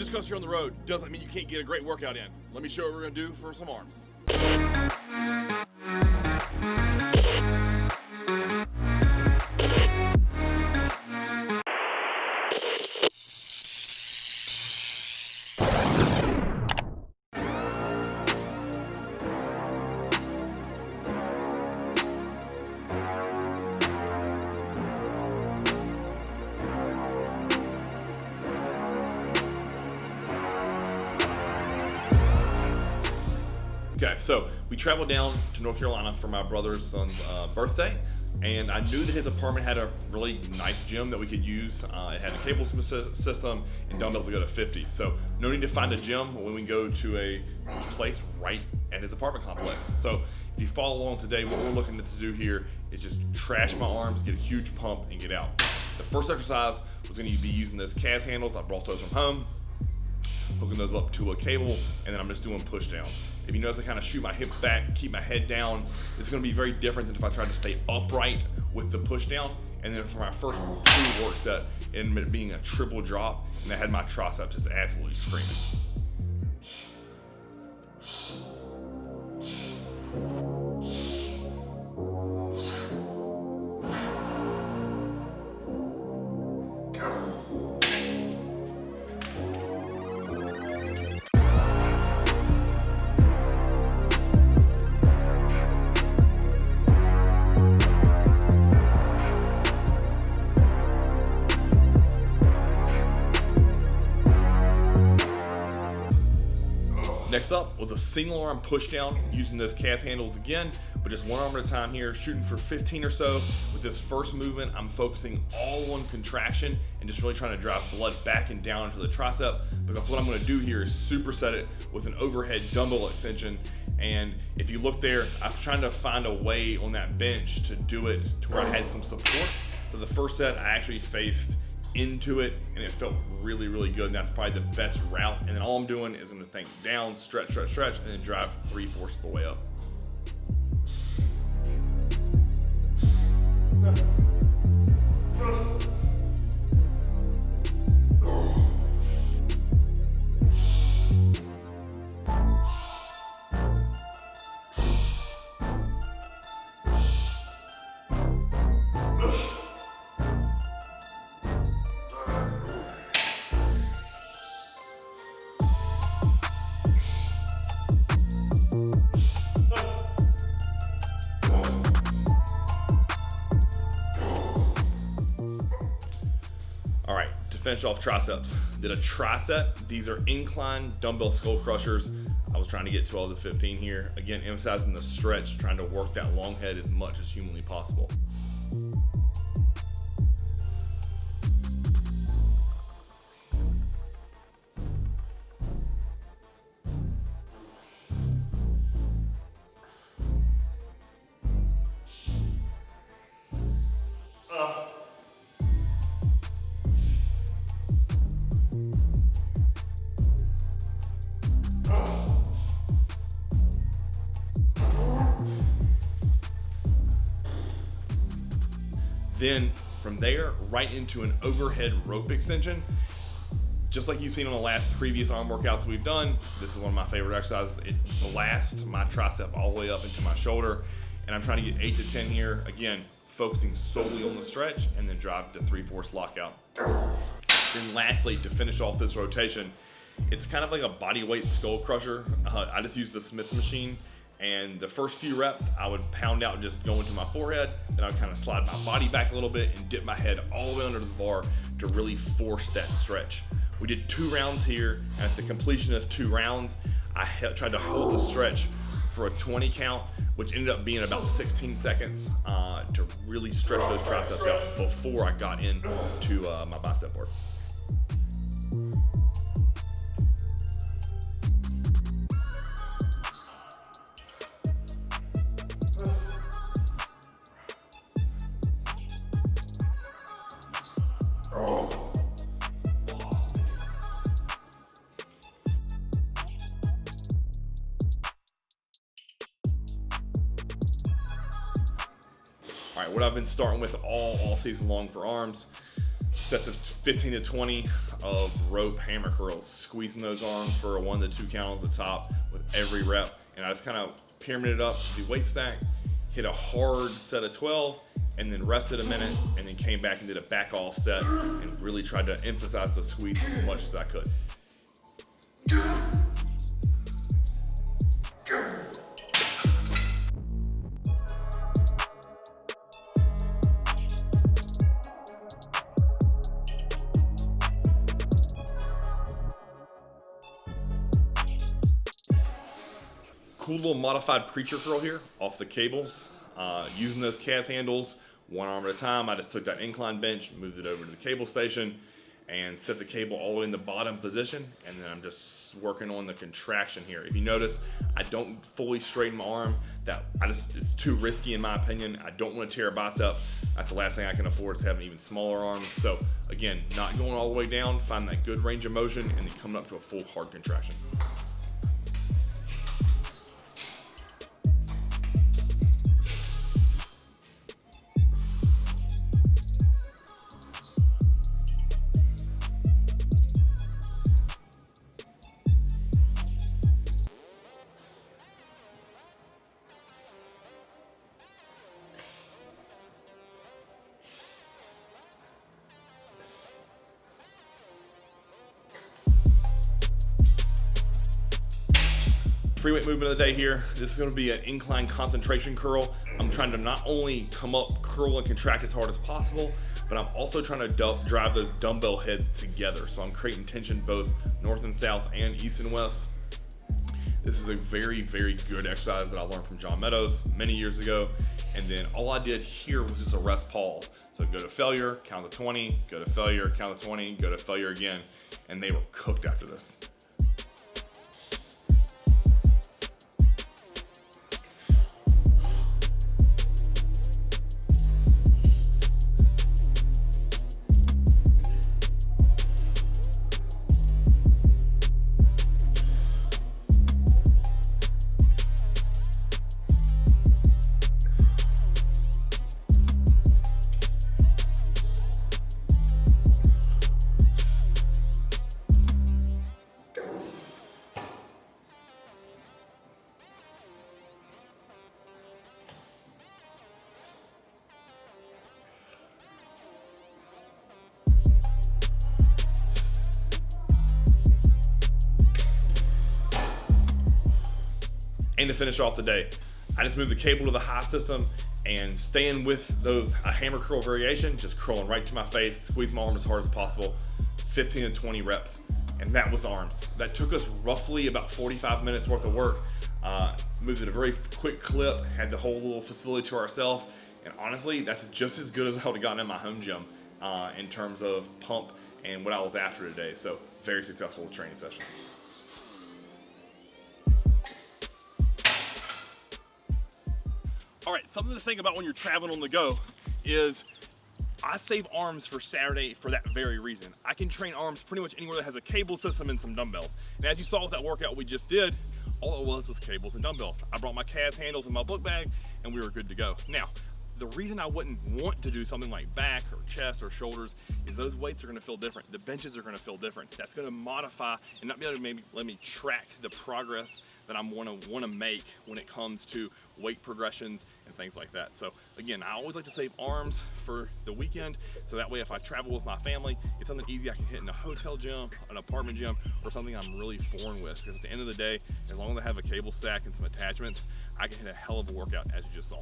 Just because you're on the road doesn't mean you can't get a great workout in. Let me show you what we're gonna do for some arms. Okay, so we traveled down to North Carolina for my brother's son's birthday, and I knew that his apartment had a really nice gym that we could use. It had a cable system and dumbbells to go to 50. So no need to find a gym when we go to a place right at his apartment complex. So if you follow along today, what we're looking to do here is just trash my arms, get a huge pump, and get out. The first exercise was going to be using those KAZ handles. I brought those from home, hooking those up to a cable, and then I'm just doing push downs. If you notice, I kind of shoot my hips back, keep my head down. It's going to be very different than if I tried to stay upright with the push down. And then for my first true work set, it ended up being a triple drop, and I had my tricep just absolutely screaming. Next up was a single arm push down using those KAZ handles again, but just one arm at a time here, shooting for 15 or so. With this first movement, I'm focusing all on contraction and just really trying to drive blood back and down into the tricep, because what I'm going to do here is superset it with an overhead dumbbell extension. And if you look there, I was trying to find a way on that bench to do it to where I had some support. So the first set, I actually faced into it, and it felt really, really good, and that's probably the best route. And then all I'm doing is going to think down, stretch, stretch, stretch, and then drive 3/4 of the way up. All right, to finish off triceps, did a Triset. These are Incline Dumbbell Skullcrushers. I was trying to get 12 to 15 here. Again, emphasizing the stretch, trying to work that long head as much as humanly possible. Then from there, right into an overhead rope extension. Just like you've seen on the last previous arm workouts we've done, this is one of my favorite exercises. It blasts my tricep all the way up into my shoulder, and I'm trying to get 8 to 10 here. Again, focusing solely on the stretch, and then drive to 3/4 lockout. Then lastly, to finish off this rotation, it's kind of like a bodyweight skull crusher. I just use the Smith machine. And the first few reps, I would pound out and just go into my forehead. Then I would kind of slide my body back a little bit and dip my head all the way under the bar to really force that stretch. We did 2 rounds here, and at the completion of 2 rounds, I tried to hold the stretch for a 20 count, which ended up being about 16 seconds to really stretch those triceps out before I got into my bicep work. All right, what I've been starting with all season long for arms, sets of 15 to 20 of rope hammer curls, squeezing those arms for a 1 to 2 count on the top with every rep. And I just kind of pyramided up the weight stack, hit a hard set of 12, and then rested a minute, and then came back and did a back off set and really tried to emphasize the squeeze as much as I could. Cool little modified preacher curl here off the cables. Using those KAZ handles, one arm at a time, I just took that incline bench, moved it over to the cable station, and set the cable all the way in the bottom position, and then I'm just working on the contraction here. If you notice, I don't fully straighten my arm. It's too risky in my opinion. I don't want to tear a bicep. That's the last thing I can afford, is having an even smaller arm. So again, not going all the way down, find that good range of motion, and then coming up to a full hard contraction. Free weight movement of the day here. This is going to be an incline concentration curl. I'm trying to not only come up, curl, and contract as hard as possible, but I'm also trying to drive those dumbbell heads together. So I'm creating tension both north and south and east and west. This is a very, very good exercise that I learned from John Meadows many years ago. And then all I did here was just a rest pause. So go to failure, count to 20, go to failure, count to 20, go to failure again. And they were cooked after this. And to finish off the day, I just moved the cable to the high system and staying with those hammer curl variation, just curling right to my face, squeeze my arm as hard as possible, 15 to 20 reps. And that was arms. That took us roughly about 45 minutes worth of work. Moved at a very quick clip, had the whole little facility to ourselves. And honestly, that's just as good as I would have gotten in my home gym in terms of pump and what I was after today. So very successful training session. All right, something to think about when you're traveling on the go is I save arms for Saturday for that very reason. I can train arms pretty much anywhere that has a cable system and some dumbbells. And as you saw with that workout we just did, all it was cables and dumbbells. I brought my KAZ handles in my book bag and we were good to go. Now, the reason I wouldn't want to do something like back or chest or shoulders is those weights are gonna feel different. The benches are gonna feel different. That's gonna modify and not be able to maybe let me track the progress that I'm wanna make when it comes to weight progressions and things like that. So again, I always like to save arms for the weekend, so that way if I travel with my family, it's something easy I can hit in a hotel gym, an apartment gym, or something I'm really foreign with. Because at the end of the day, as long as I have a cable stack and some attachments, I can hit a hell of a workout, as you just saw.